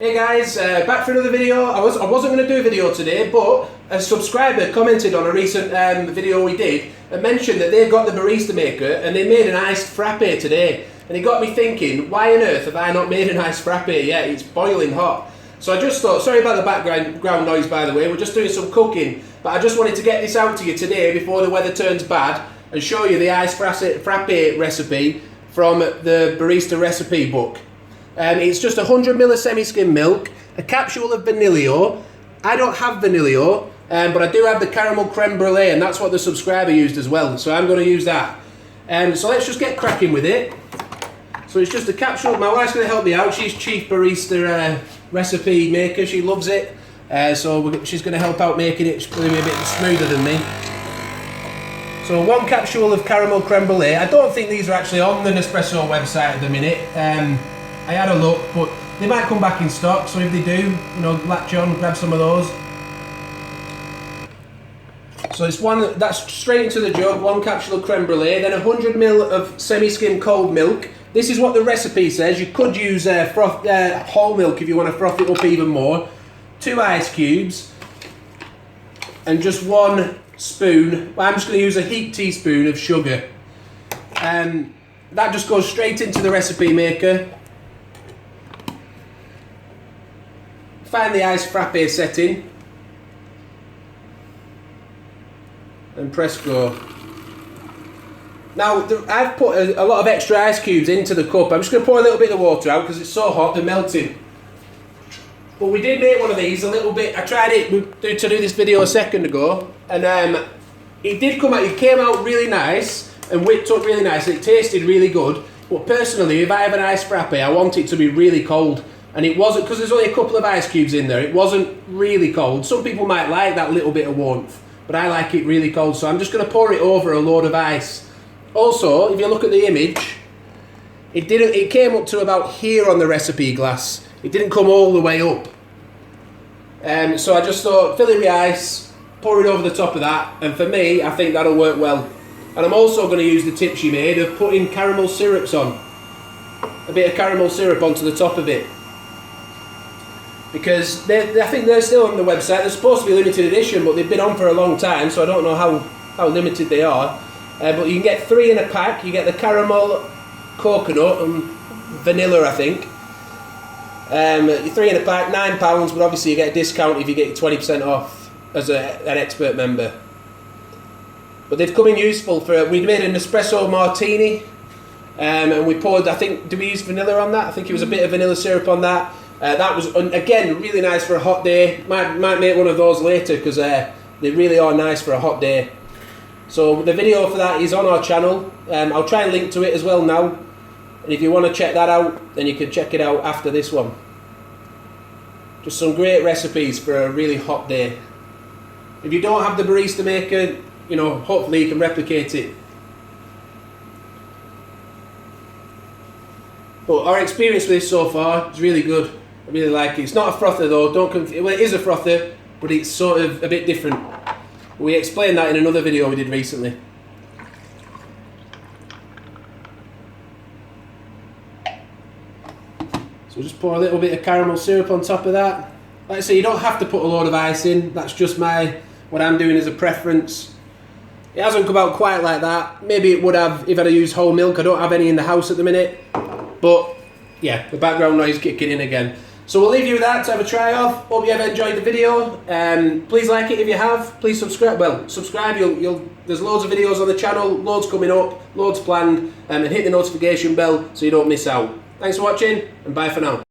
Hey guys, back for another video. I wasn't going to do a video today, but a subscriber commented on a recent video we did and mentioned that they got the Barista Maker and they made an Iced Frappe today. And it got me thinking, why on earth have I not made an Iced Frappe yet? It's boiling hot. So I just thought, sorry about the background noise by the way, we're just doing some cooking, but I just wanted to get this out to you today before the weather turns bad and show you the Iced Frappe recipe from the Barista Recipe book. It's just 100ml of semi-skim milk, a capsule of vanillio. I don't have vanillio, but I do have the caramel creme brulee, and that's what the subscriber used as well, so I'm going to use that. So let's just get cracking with it. So it's just a capsule. My wife's going to help me out. She's Chief Barista Recipe Maker. She loves it, so she's going to help out making it a bit smoother than me. So one capsule of caramel creme brulee. I don't think these are actually on the Nespresso website at the minute. I had a look, but they might come back in stock, so if they do, you know, latch on, grab some of those. So it's one, that's straight into the jug, one capsule of creme brulee, then 100ml of semi-skim cold milk. This is what the recipe says. You could use whole milk if you want to froth it up even more. 2 ice cubes, and just 1 spoon, I'm just going to use a heaped teaspoon of sugar. That just goes straight into the recipe maker. Find the Iced Frappe setting and press go. Now I've put a lot of extra ice cubes into the cup. I'm just going to pour a little bit of water out because it's so hot they're melting. But we did make one of these a little bit. I tried it to do this video a second ago, and it came out really nice and whipped up really nice. It tasted really good. But personally, if I have an Iced Frappe, I want it to be really cold. And it wasn't, because there's only a couple of ice cubes in there, it wasn't really cold. Some people might like that little bit of warmth, but I like it really cold, so I'm just going to pour it over a load of ice. Also, if you look at the image, it came up to about here on the recipe glass. It didn't come all the way up. So I just thought, fill it with ice, pour it over the top of that, and for me, I think that'll work well. And I'm also going to use the tip she made of putting caramel syrups on. A bit of caramel syrup onto the top of it. Because I think they're still on the website. They're supposed to be limited edition, but they've been on for a long time, so I don't know how limited they are. But you can get 3 in a pack. You get the caramel, coconut and vanilla, I think. 3 in a pack, £9, but obviously you get a discount if you get 20% off as an expert member. But they've come in useful we made a Nespresso martini, and we poured, I think, did we use vanilla on that? I think it was a bit of vanilla syrup on that. That was, again, really nice for a hot day. Might make one of those later because they really are nice for a hot day. So the video for that is on our channel. I'll try and link to it as well now. And if you want to check that out, then you can check it out after this one. Just some great recipes for a really hot day. If you don't have the Barista Maker, you know, hopefully you can replicate it. But our experience with this so far is really good. I really like it. It's not a frother though, well, it is a frother, but it's sort of a bit different. We explained that in another video we did recently. So just pour a little bit of caramel syrup on top of that. Like I say, you don't have to put a load of ice in. That's just what I'm doing as a preference. It hasn't come out quite like that. Maybe it would have if I'd have used whole milk. I don't have any in the house at the minute. But yeah, the background noise kicking in again. So we'll leave you with that to have a try off. Hope you have enjoyed the video. Please like it if you have. Please subscribe. Well, subscribe. There's loads of videos on the channel, loads coming up, loads planned, and hit the notification bell so you don't miss out. Thanks for watching, and bye for now.